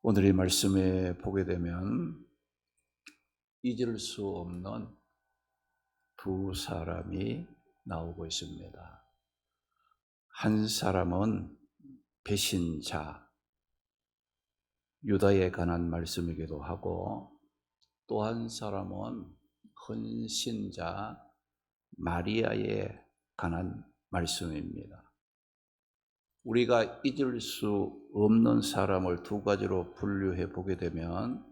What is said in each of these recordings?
오늘 이 말씀에 보게 되면 잊을 수 없는 두 사람이 나오고 있습니다. 한 사람은 배신자, 유다에 관한 말씀이기도 하고, 또 한 사람은 헌신자 마리아에 관한 말씀입니다. 우리가 잊을 수 없는 사람을 두 가지로 분류해 보게 되면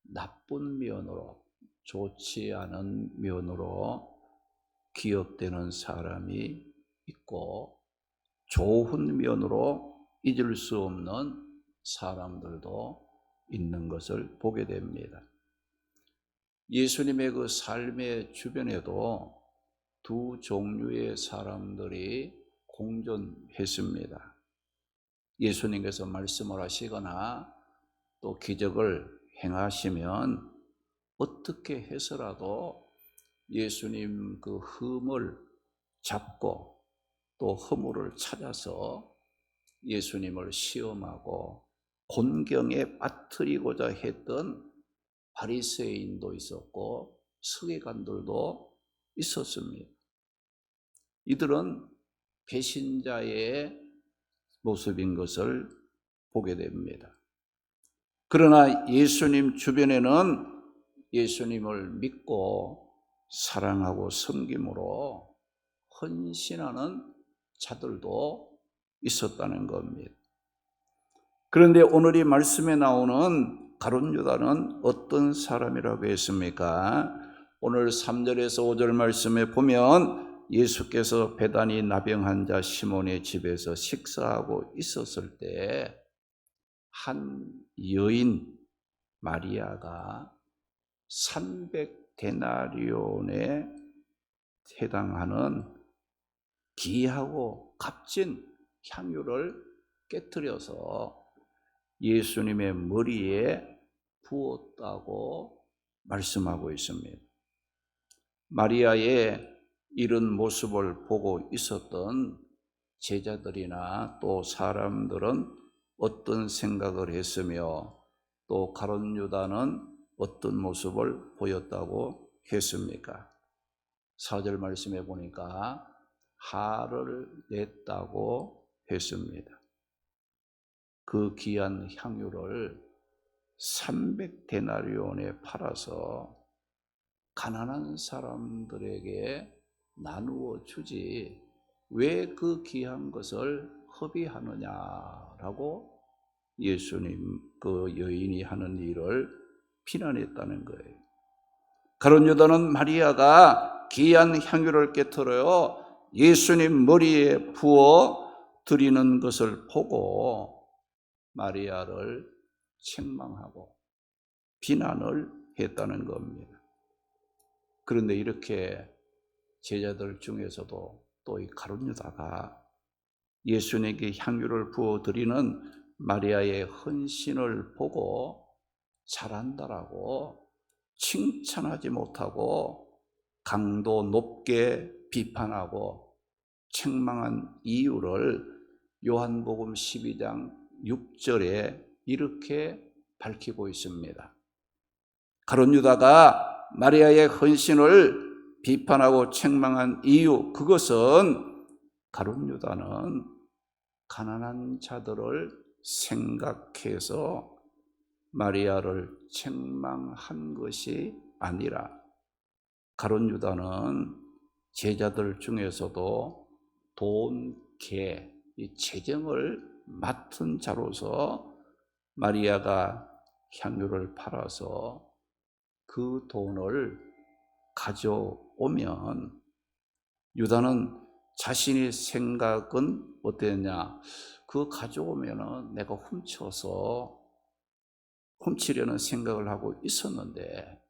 나쁜 면으로, 좋지 않은 면으로 기억되는 사람이 있고, 좋은 면으로 잊을 수 없는 사람들도 있는 것을 보게 됩니다. 예수님의 그 삶의 주변에도 두 종류의 사람들이 공존했습니다. 예수님께서 말씀을 하시거나 또 기적을 행하시면 어떻게 해서라도 예수님 그 흠을 잡고 또 허물을 찾아서 예수님을 시험하고 곤경에 빠뜨리고자 했던 바리새인도 있었고 서기관들도 있었습니다. 이들은 배신자의 모습인 것을 보게 됩니다. 그러나 예수님 주변에는 예수님을 믿고 사랑하고 섬김으로 헌신하는 자들도 있었다는 겁니다. 그런데 오늘 이 말씀에 나오는 가룟 유다는 어떤 사람이라고 했습니까? 오늘 3절에서 5절 말씀에 보면 예수께서 베다니 나병한 자 시몬의 집에서 식사하고 있었을 때 한 여인 마리아가 300데나리온에 해당하는 귀하고 값진 향유를 깨뜨려서 예수님의 머리에 부었다고 말씀하고 있습니다. 마리아의 이런 모습을 보고 있었던 제자들이나 또 사람들은 어떤 생각을 했으며, 또 가룟 유다는 어떤 모습을 보였다고 했습니까? 4절 말씀에 보니까 화를 냈다고 했습니다. 그 귀한 향유를 300데나리온에 팔아서 가난한 사람들에게 나누어 주지 왜 그 귀한 것을 허비하느냐라고 예수님 그 여인이 하는 일을 비난했다는 거예요. 가룟 유다는 마리아가 귀한 향유를 깨뜨려 예수님 머리에 부어 드리는 것을 보고 마리아를 책망하고 비난을 했다는 겁니다. 그런데 이렇게 제자들 중에서도 또 이 가룟 유다가 예수님께 향유를 부어 드리는 마리아의 헌신을 보고 잘한다라고 칭찬하지 못하고 강도 높게 비판하고 책망한 이유를 요한복음 12장 6절에 이렇게 밝히고 있습니다. 가룟 유다가 마리아의 헌신을 비판하고 책망한 이유, 그것은 가룟 유다는 가난한 자들을 생각해서 마리아를 책망한 것이 아니라, 가룟 유다는 제자들 중에서도 돈, 계, 이 재정을 맡은 자로서 마리아가 향유를 팔아서 그 돈을 가져오면 유다는 자신의 생각은 어땠냐? 그거 가져오면 내가 훔치려는 생각을 하고 있었는데,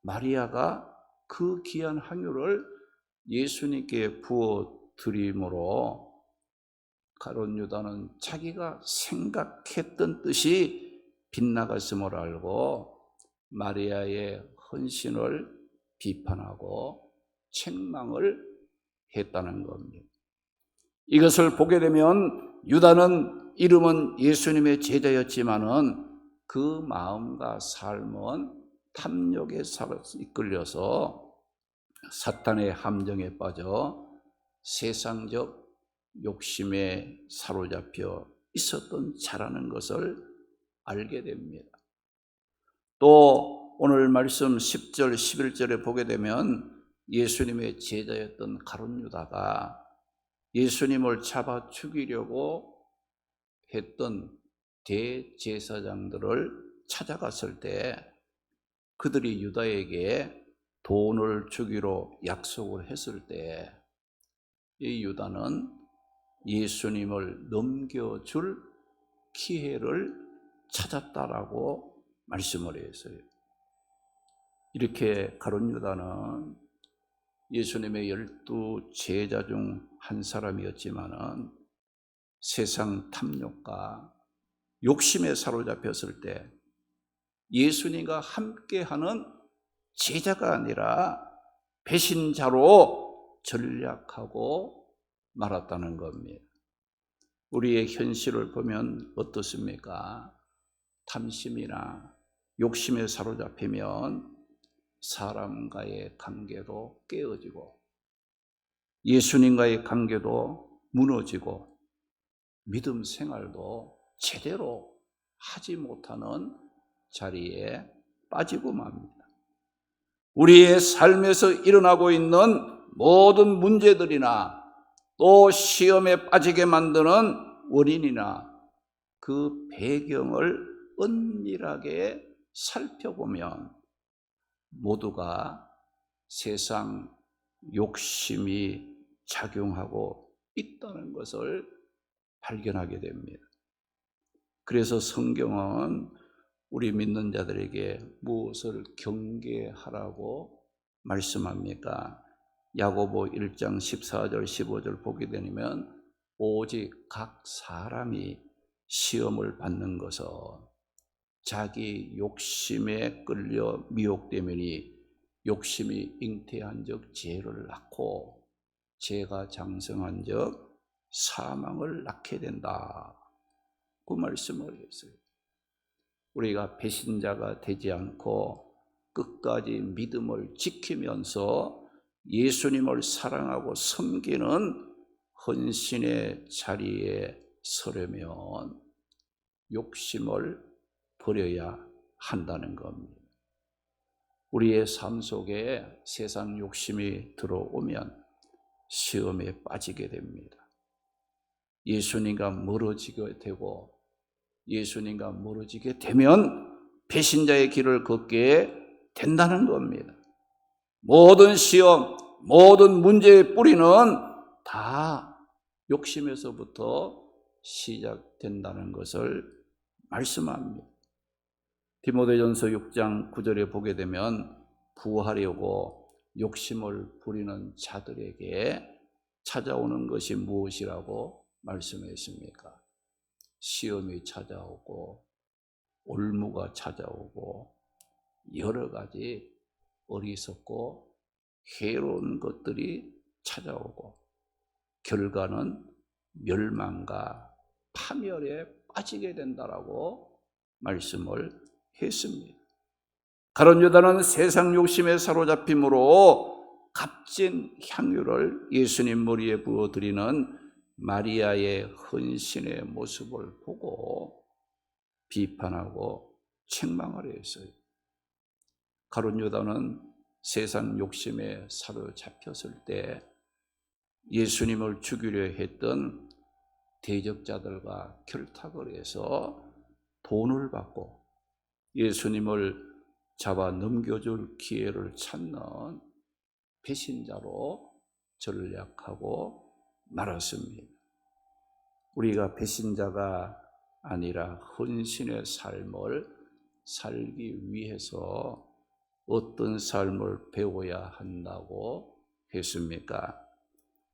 마리아가 그 귀한 향유를 예수님께 부어 드림으로 가룟 유다는 자기가 생각했던 뜻이 빗나갔음을 알고 마리아의 헌신을 비판하고 책망을 했다는 겁니다. 이것을 보게 되면 유다는 이름은 예수님의 제자였지만은 그 마음과 삶은 탐욕에 이끌려서 사탄의 함정에 빠져 세상적 욕심에 사로잡혀 있었던 자라는 것을 알게 됩니다. 또 오늘 말씀 10절, 11절에 보게 되면 예수님의 제자였던 가룟 유다가 예수님을 잡아 죽이려고 했던 대제사장들을 찾아갔을 때 그들이 유다에게 돈을 주기로 약속을 했을 때 이 유다는 예수님을 넘겨줄 기회를 찾았다라고 말씀을 했어요. 이렇게 가룟 유다는 예수님의 12 제자 중 한 사람이었지만은 세상 탐욕과 욕심에 사로잡혔을 때 예수님과 함께하는 제자가 아니라 배신자로 전략하고 말았다는 겁니다. 우리의 현실을 보면 어떻습니까? 탐심이나 욕심에 사로잡히면 사람과의 관계도 깨어지고 예수님과의 관계도 무너지고 믿음 생활도 제대로 하지 못하는 자리에 빠지고 맙니다. 우리의 삶에서 일어나고 있는 모든 문제들이나 또 시험에 빠지게 만드는 원인이나 그 배경을 은밀하게 살펴보면 모두가 세상 욕심이 작용하고 있다는 것을 발견하게 됩니다. 그래서 성경은 우리 믿는 자들에게 무엇을 경계하라고 말씀합니까? 야고보 1장 14절 15절 보게 되면 오직 각 사람이 시험을 받는 것은 자기 욕심에 끌려 미혹되매니 욕심이 잉태한 적 죄를 낳고 죄가 장성한 적 사망을 낳게 된다. 그 말씀을 했어요. 우리가 배신자가 되지 않고 끝까지 믿음을 지키면서 예수님을 사랑하고 섬기는 헌신의 자리에 서려면 욕심을 버려야 한다는 겁니다. 우리의 삶 속에 세상 욕심이 들어오면 시험에 빠지게 됩니다. 예수님과 멀어지게 되고 예수님과 멀어지게 되면 배신자의 길을 걷게 된다는 겁니다. 모든 시험, 모든 문제의 뿌리는 다 욕심에서부터 시작된다는 것을 말씀합니다. 디모데전서 6장 9절에 보게 되면 부하려고 욕심을 부리는 자들에게 찾아오는 것이 무엇이라고 말씀했습니까? 시험이 찾아오고 올무가 찾아오고 여러 가지 어리석고 해로운 것들이 찾아오고 결과는 멸망과 파멸에 빠지게 된다라고 말씀을 했습니다. 가룟 유다는 세상 욕심에 사로잡힘으로 값진 향유를 예수님 머리에 부어드리는 마리아의 헌신의 모습을 보고 비판하고 책망을 했어요. 가룟 유다는 세상 욕심에 사로잡혔을 때 예수님을 죽이려 했던 대적자들과 결탁을 해서 돈을 받고 예수님을 잡아 넘겨줄 기회를 찾는 배신자로 전략하고 말았습니다. 우리가 배신자가 아니라 헌신의 삶을 살기 위해서 어떤 삶을 배워야 한다고 했습니까?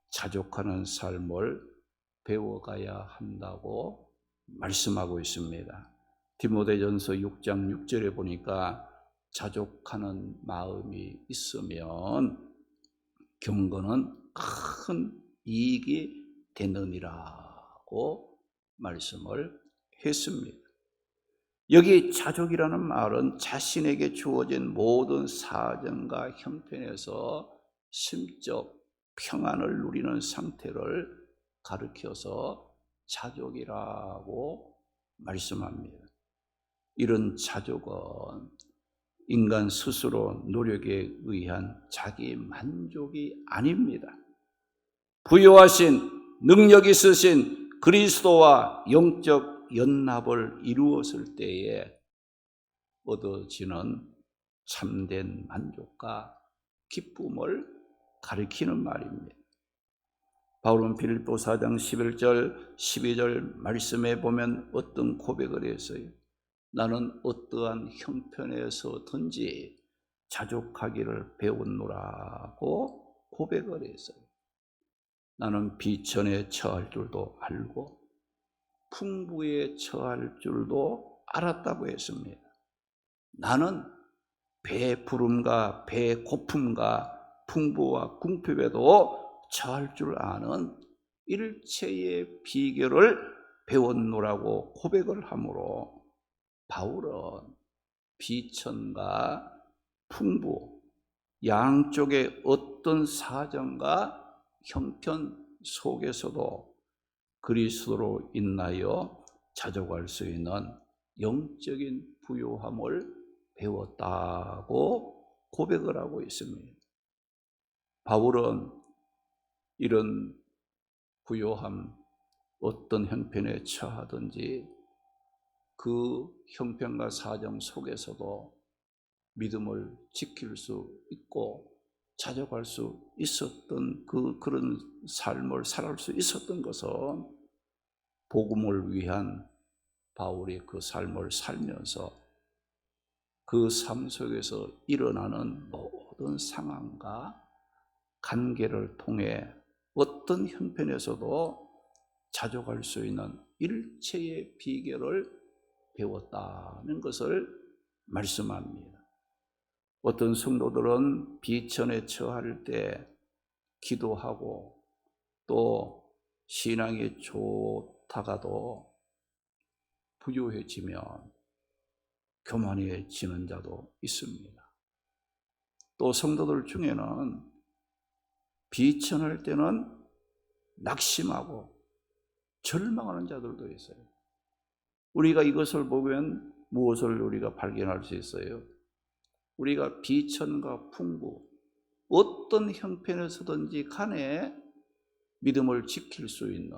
자족하는 삶을 배워가야 한다고 말씀하고 있습니다. 디모데전서 6장 6절에 보니까 자족하는 마음이 있으면 경건은 큰 이익이 되느니라고 말씀을 했습니다. 여기 자족이라는 말은 자신에게 주어진 모든 사정과 형편에서 심적 평안을 누리는 상태를 가리켜서 자족이라고 말씀합니다. 이런 자족은 인간 스스로 노력에 의한 자기 만족이 아닙니다. 부유하신 능력 있으신 그리스도와 영적 연합을 이루었을 때에 얻어지는 참된 만족과 기쁨을 가리키는 말입니다. 바울은 빌립보 4장 11절 12절 말씀에 보면 어떤 고백을 했어요? 나는 어떠한 형편에서든지 자족하기를 배웠노라고 고백을 했어요. 나는 비천에 처할 줄도 알고 풍부에 처할 줄도 알았다고 했습니다. 나는 배 부름과 배 고픔과 풍부와 궁핍에도 처할 줄 아는 일체의 비결을 배웠노라고 고백을 하므로 바울은 비천과 풍부 양쪽의 어떤 사정과 형편 속에서도 그리스도로 인하여 자족할 수 있는 영적인 부요함을 배웠다고 고백을 하고 있습니다. 바울은 이런 부요함, 어떤 형편에 처하든지 그 형편과 사정 속에서도 믿음을 지킬 수 있고 자족할 수 있었던 그런 삶을 살아갈 수 있었던 것은 복음을 위한 바울이 그 삶을 살면서 그 삶 속에서 일어나는 모든 상황과 관계를 통해 어떤 형편에서도 자족할 수 있는 일체의 비결을 배웠다는 것을 말씀합니다. 어떤 성도들은 비천에 처할 때 기도하고 또 신앙이 좋다가도 부유해지면 교만해지는 자도 있습니다. 또 성도들 중에는 비천할 때는 낙심하고 절망하는 자들도 있어요. 우리가 이것을 보면 무엇을 우리가 발견할 수 있어요? 우리가 비천과 풍부 어떤 형편에서든지 간에 믿음을 지킬 수 있는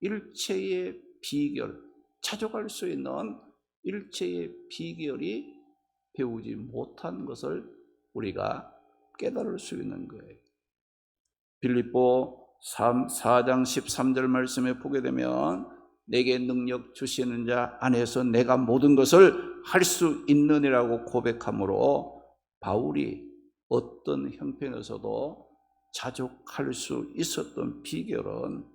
일체의 비결, 자족할 수 있는 일체의 비결이 배우지 못한 것을 우리가 깨달을 수 있는 거예요. 빌립보 4장 13절 말씀에 보게 되면 내게 능력 주시는 자 안에서 내가 모든 것을 할 수 있느니라고 고백하므로 바울이 어떤 형편에서도 자족할 수 있었던 비결은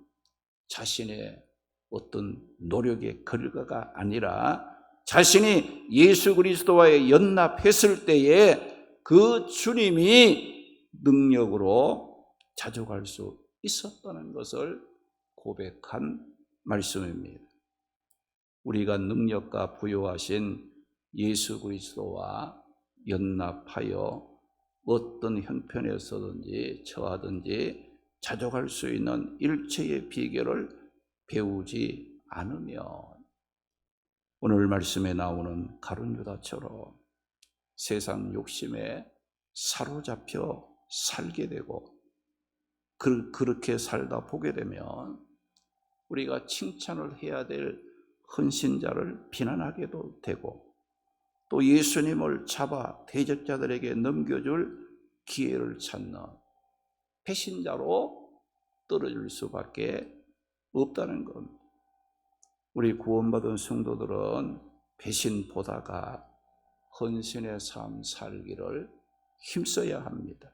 자신의 어떤 노력의 결과가 아니라 자신이 예수 그리스도와의 연합했을 때에 그 주님이 능력으로 자족할 수 있었다는 것을 고백한 말씀입니다. 우리가 능력과 부요하신 예수 그리스도와 연합하여 어떤 형편에서든지 처하든지 자족할 수 있는 일체의 비결을 배우지 않으면 오늘 말씀에 나오는 가룟 유다처럼 세상 욕심에 사로잡혀 살게 되고 그렇게 살다 보게 되면 우리가 칭찬을 해야 될 헌신자를 비난하게도 되고 또 예수님을 잡아 대적자들에게 넘겨줄 기회를 찾는 배신자로 떨어질 수밖에 없다는 겁니다. 우리 구원받은 성도들은 배신보다가 헌신의 삶 살기를 힘써야 합니다.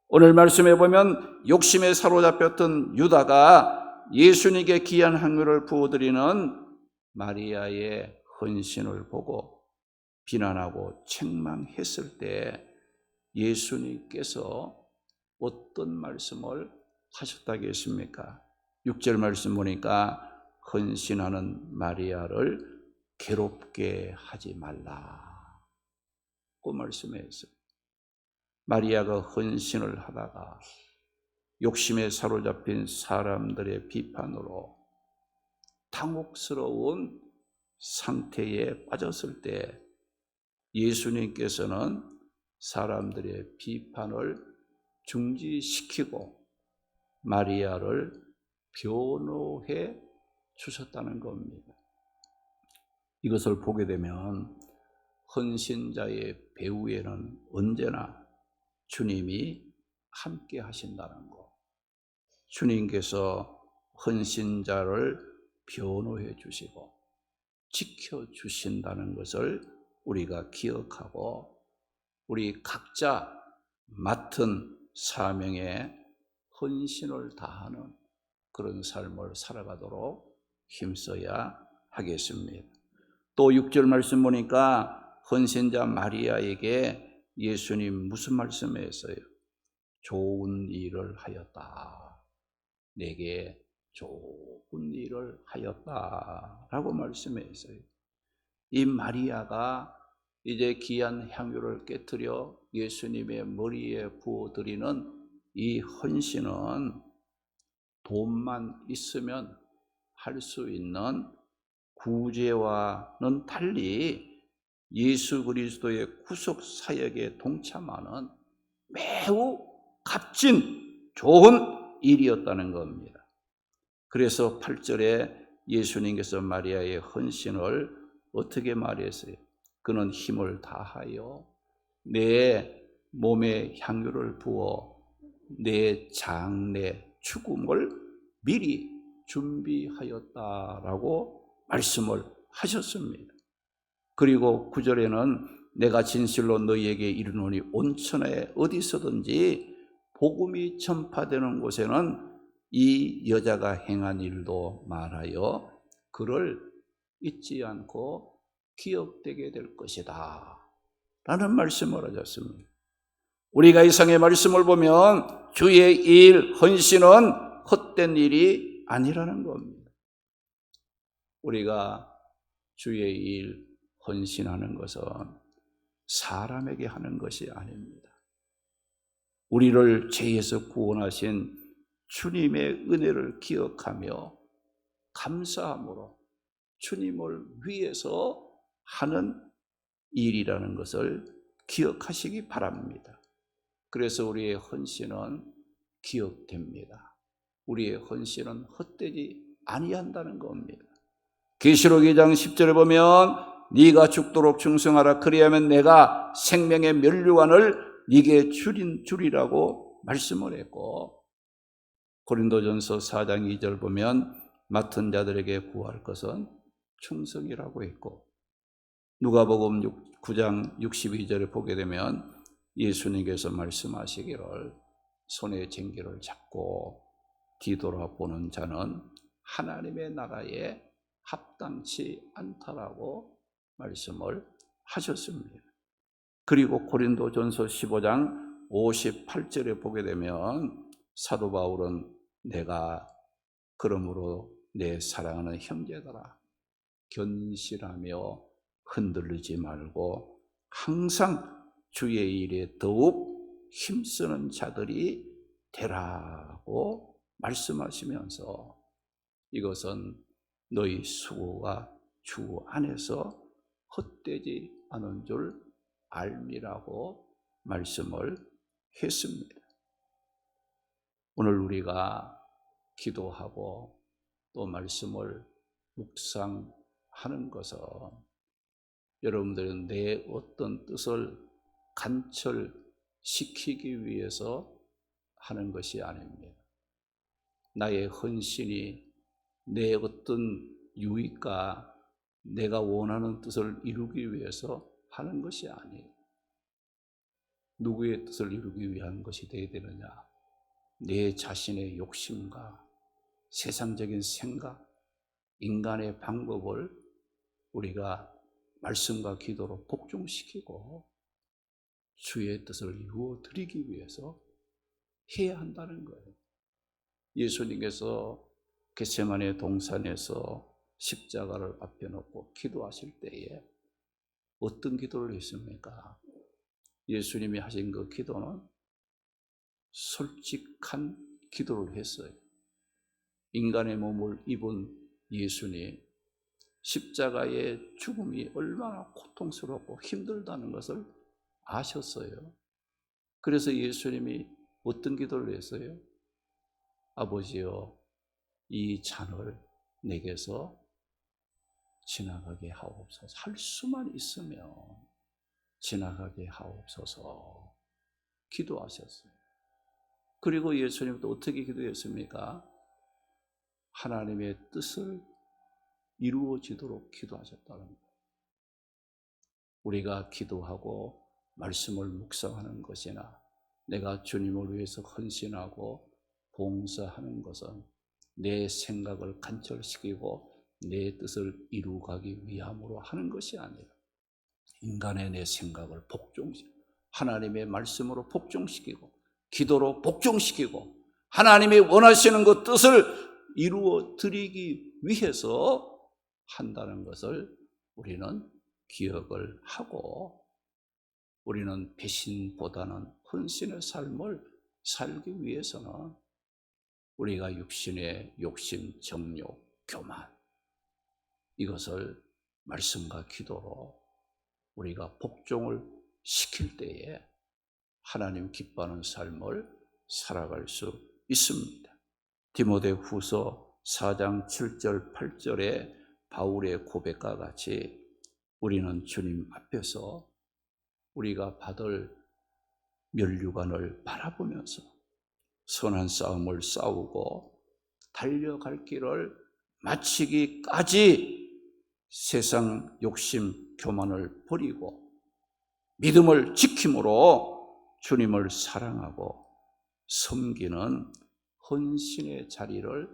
오늘 말씀에 보면 욕심에 사로잡혔던 유다가 예수님께 귀한 향유를 부어드리는 마리아의 헌신을 보고 비난하고 책망했을 때 예수님께서 어떤 말씀을 하셨다겠습니까? 6절 말씀 보니까 헌신하는 마리아를 괴롭게 하지 말라고 말씀했어요. 마리아가 헌신을 하다가 욕심에 사로잡힌 사람들의 비판으로 당혹스러운 상태에 빠졌을 때 예수님께서는 사람들의 비판을 중지시키고 마리아를 변호해 주셨다는 겁니다. 이것을 보게 되면 헌신자의 배후에는 언제나 주님이 함께 하신다는 것, 주님께서 헌신자를 변호해 주시고 지켜주신다는 것을 우리가 기억하고 우리 각자 맡은 사명에 헌신을 다하는 그런 삶을 살아가도록 힘써야 하겠습니다. 또 6절 말씀 보니까 헌신자 마리아에게 예수님 무슨 말씀을 했어요? 좋은 일을 하였다. 내게 좋은 일을 하였다라고 말씀했어요. 이 마리아가 이제 귀한 향유를 깨뜨려 예수님의 머리에 부어드리는 이 헌신은 돈만 있으면 할 수 있는 구제와는 달리 예수 그리스도의 구속 사역에 동참하는 매우 값진 좋은 일이었다는 겁니다. 그래서 8절에 예수님께서 마리아의 헌신을 어떻게 말했어요? 그는 힘을 다하여 내 몸에 향유를 부어 내 장래 죽음을 미리 준비하였다라고 말씀을 하셨습니다. 그리고 9절에는 내가 진실로 너희에게 이르노니 온천에 어디서든지 복음이 전파되는 곳에는 이 여자가 행한 일도 말하여 그를 잊지 않고 기억되게 될 것이다 라는 말씀을 하셨습니다. 우리가 이상의 말씀을 보면 주의 일, 헌신은 헛된 일이 아니라는 겁니다. 우리가 주의 일, 헌신하는 것은 사람에게 하는 것이 아닙니다. 우리를 죄에서 구원하신 주님의 은혜를 기억하며 감사함으로 주님을 위해서 하는 일이라는 것을 기억하시기 바랍니다. 그래서 우리의 헌신은 기억됩니다. 우리의 헌신은 헛되지 아니한다는 겁니다. 계시록 2장 10절에 보면 네가 죽도록 충성하라 그리하면 내가 생명의 면류관을 네게 주리라고 말씀을 했고, 고린도전서 4장 2절 보면 맡은 자들에게 구할 것은 충성이라고 했고, 누가복음 9장 62절에 보게 되면 예수님께서 말씀하시기를 손에 쟁기를 잡고 뒤돌아보는 자는 하나님의 나라에 합당치 않다라고 말씀을 하셨습니다. 그리고 고린도전서 15장 58절에 보게 되면 사도 바울은 내가 그러므로 내 사랑하는 형제들아 견실하며 흔들리지 말고 항상 주의 일에 더욱 힘쓰는 자들이 되라고 말씀하시면서 이것은 너희 수고가 주 안에서 헛되지 않은 줄 알미라고 말씀을 했습니다. 오늘 우리가 기도하고 또 말씀을 묵상하는 것은 여러분들은 내 어떤 뜻을 간철시키기 위해서 하는 것이 아닙니다. 나의 헌신이 내 어떤 유익과 내가 원하는 뜻을 이루기 위해서 하는 것이 아니에요. 누구의 뜻을 이루기 위한 것이 되어야 되느냐? 내 자신의 욕심과 세상적인 생각, 인간의 방법을 우리가 말씀과 기도로 복종시키고 주의 뜻을 이루어 드리기 위해서 해야 한다는 거예요. 예수님께서 겟세마네 동산에서 십자가를 앞에 놓고 기도하실 때에 어떤 기도를 했습니까? 예수님이 하신 그 기도는 솔직한 기도를 했어요. 인간의 몸을 입은 예수님, 십자가의 죽음이 얼마나 고통스럽고 힘들다는 것을 아셨어요. 그래서 예수님이 어떤 기도를 했어요? 아버지여, 이 잔을 내게서 지나가게 하옵소서. 할 수만 있으면 지나가게 하옵소서 기도하셨어요. 그리고 예수님도 어떻게 기도했습니까? 하나님의 뜻을 이루어지도록 기도하셨다는 거예요. 우리가 기도하고 말씀을 묵상하는 것이나 내가 주님을 위해서 헌신하고 봉사하는 것은 내 생각을 간절시키고 내 뜻을 이루어가기 위함으로 하는 것이 아니라 인간의 내 생각을 하나님의 말씀으로 복종시키고 기도로 복종시키고 하나님이 원하시는 그 뜻을 이루어 드리기 위해서 한다는 것을 우리는 기억을 하고, 우리는 배신보다는 헌신의 삶을 살기 위해서는 우리가 육신의 욕심, 정욕, 교만, 이것을 말씀과 기도로 우리가 복종을 시킬 때에 하나님 기뻐하는 삶을 살아갈 수 있습니다. 디모데후서 4장 7절 8절에 바울의 고백과 같이 우리는 주님 앞에서 우리가 받을 면류관을 바라보면서 선한 싸움을 싸우고 달려갈 길을 마치기까지 세상 욕심, 교만을 버리고 믿음을 지킴으로 주님을 사랑하고 섬기는 헌신의 자리를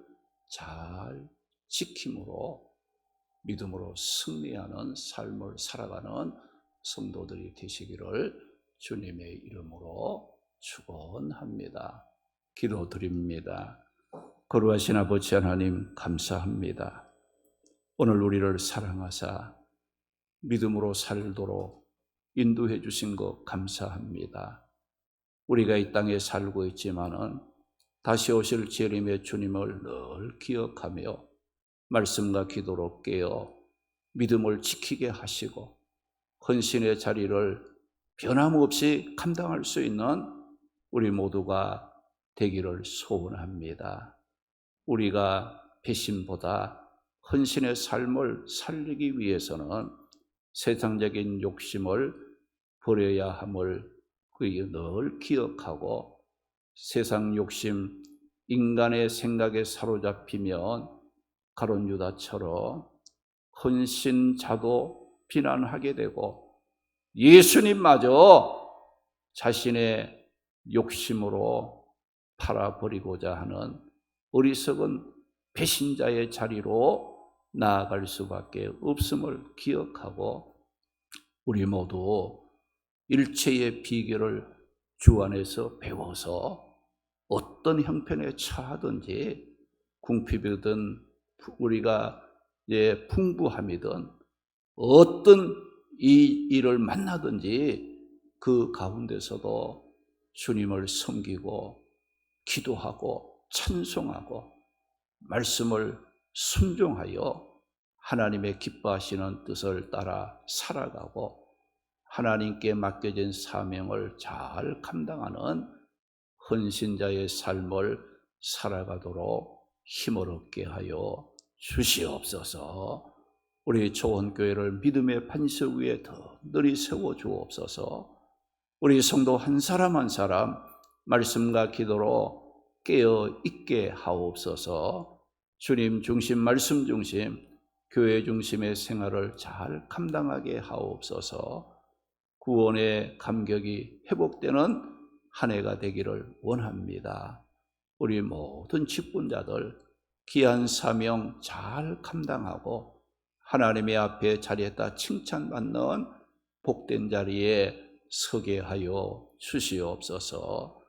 잘 지킴으로 믿음으로 승리하는 삶을 살아가는 성도들이 되시기를 주님의 이름으로 축원합니다. 기도드립니다. 거룩하신 아버지 하나님, 감사합니다. 오늘 우리를 사랑하사 믿음으로 살도록 인도해 주신 것 감사합니다. 우리가 이 땅에 살고 있지만은 다시 오실 재림의 주님을 늘 기억하며 말씀과 기도로 깨어 믿음을 지키게 하시고 헌신의 자리를 변함없이 감당할 수 있는 우리 모두가 되기를 소원합니다. 우리가 배신보다 헌신의 삶을 살리기 위해서는 세상적인 욕심을 버려야 함을 늘 기억하고 세상 욕심, 인간의 생각에 사로잡히면 가룟 유다처럼 헌신자도 비난하게 되고 예수님마저 자신의 욕심으로 팔아버리고자 하는 어리석은 배신자의 자리로 나아갈 수밖에 없음을 기억하고 우리 모두 일체의 비결을 주 안에서 배워서 어떤 형편에 처하든지 궁핍이든 우리가 풍부함이든 어떤 이 일을 만나든지 그 가운데서도 주님을 섬기고 기도하고 찬송하고 말씀을 순종하여 하나님의 기뻐하시는 뜻을 따라 살아가고 하나님께 맡겨진 사명을 잘 감당하는 헌신자의 삶을 살아가도록 힘을 얻게 하여 주시옵소서. 우리 초원교회를 믿음의 반석 위에 더 늘이 세워 주옵소서. 우리 성도 한 사람 한 사람 말씀과 기도로 깨어 있게 하옵소서. 주님 중심, 말씀 중심, 교회 중심의 생활을 잘 감당하게 하옵소서. 구원의 감격이 회복되는 한 해가 되기를 원합니다. 우리 모든 직분자들 귀한 사명 잘 감당하고 하나님의 앞에 자리했다 칭찬받는 복된 자리에 서게 하여 주시옵소서.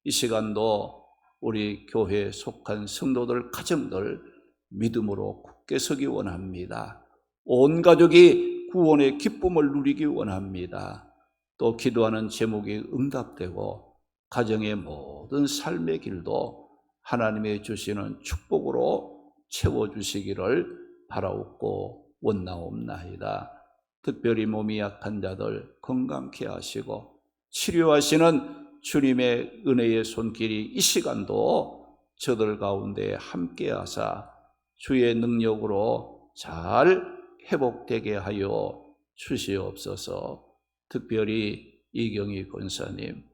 이 시간도 우리 교회에 속한 성도들, 가정들 믿음으로 굳게 서기 원합니다. 온 가족이 구원의 기쁨을 누리기 원합니다. 또 기도하는 제목이 응답되고 가정의 모든 삶의 길도 하나님의 주시는 축복으로 채워주시기를 바라옵고 원나옵나이다. 특별히 몸이 약한 자들 건강케 하시고 치료하시는 주님의 은혜의 손길이 이 시간도 저들 가운데 함께 하사 주의 능력으로 잘 회복되게 하여 주시옵소서. 특별히 이경희 권사님,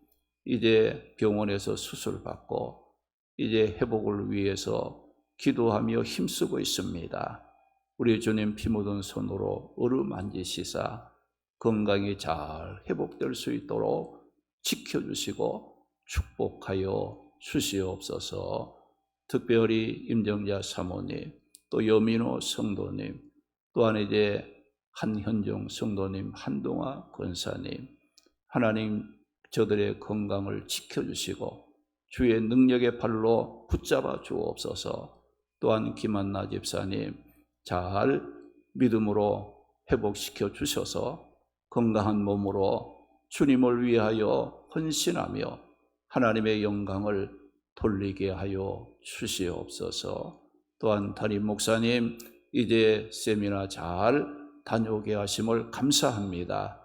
이제 병원에서 수술받고 이제 회복을 위해서 기도하며 힘쓰고 있습니다. 우리 주님 피 묻은 손으로 어루만지시사 건강이 잘 회복될 수 있도록 지켜주시고 축복하여 주시옵소서. 특별히 임정자 사모님, 또 여민호 성도님, 또한 이제 한현종 성도님, 한동아 권사님, 하나님 저들의 건강을 지켜주시고 주의 능력의 발로 붙잡아 주옵소서. 또한 김한나 집사님 잘 믿음으로 회복시켜 주셔서 건강한 몸으로 주님을 위하여 헌신하며 하나님의 영광을 돌리게 하여 주시옵소서. 또한 담임 목사님 이제 세미나 잘 다녀오게 하심을 감사합니다.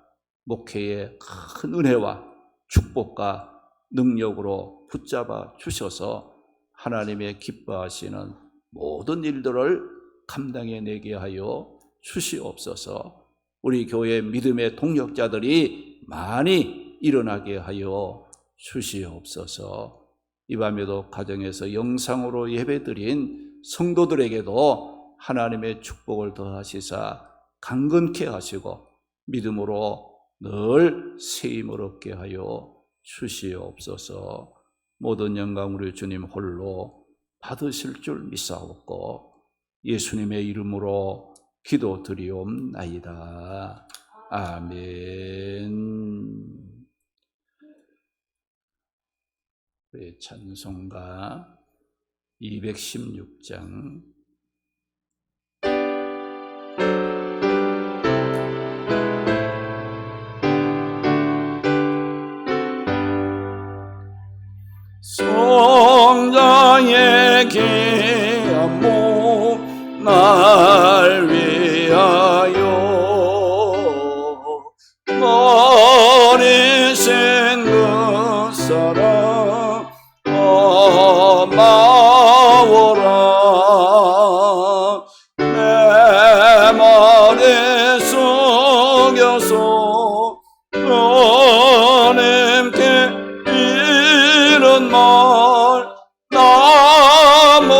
목회의 큰 은혜와 축복과 능력으로 붙잡아 주셔서 하나님의 기뻐하시는 모든 일들을 감당해내게 하여 주시옵소서. 우리 교회 믿음의 동력자들이 많이 일어나게 하여 주시옵소서. 이 밤에도 가정에서 영상으로 예배드린 성도들에게도 하나님의 축복을 더하시사 강건케 하시고 믿음으로 늘 세임을 얻게 하여 주시옵소서. 모든 영광 우리 주님 홀로 받으실 줄 믿사옵고 예수님의 이름으로 기도드리옵나이다. 아멘. 우리 찬송가 216장 성자의 귀한 몸 날 위하여 버리신 그 사랑 고마워라. 내 머리 숙여서 주님께 이런 말 나무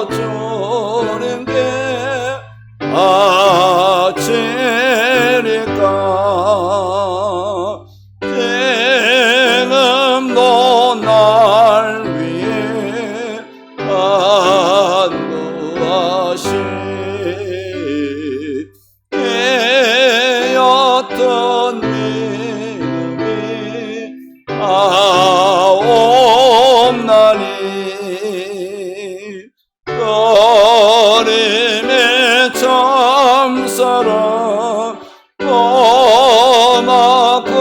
주님께 바치리까. 지금도 날 위해 안도하시 어떤 믿음이 아옵나니 주님의 참사랑 고맙고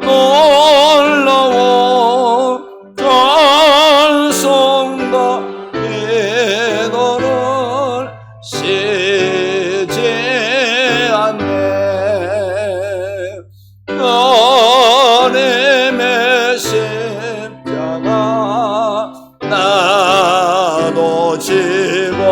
놀라워 찬송과 기도를 쉬지 않네. 주님의 십자가 나도 지고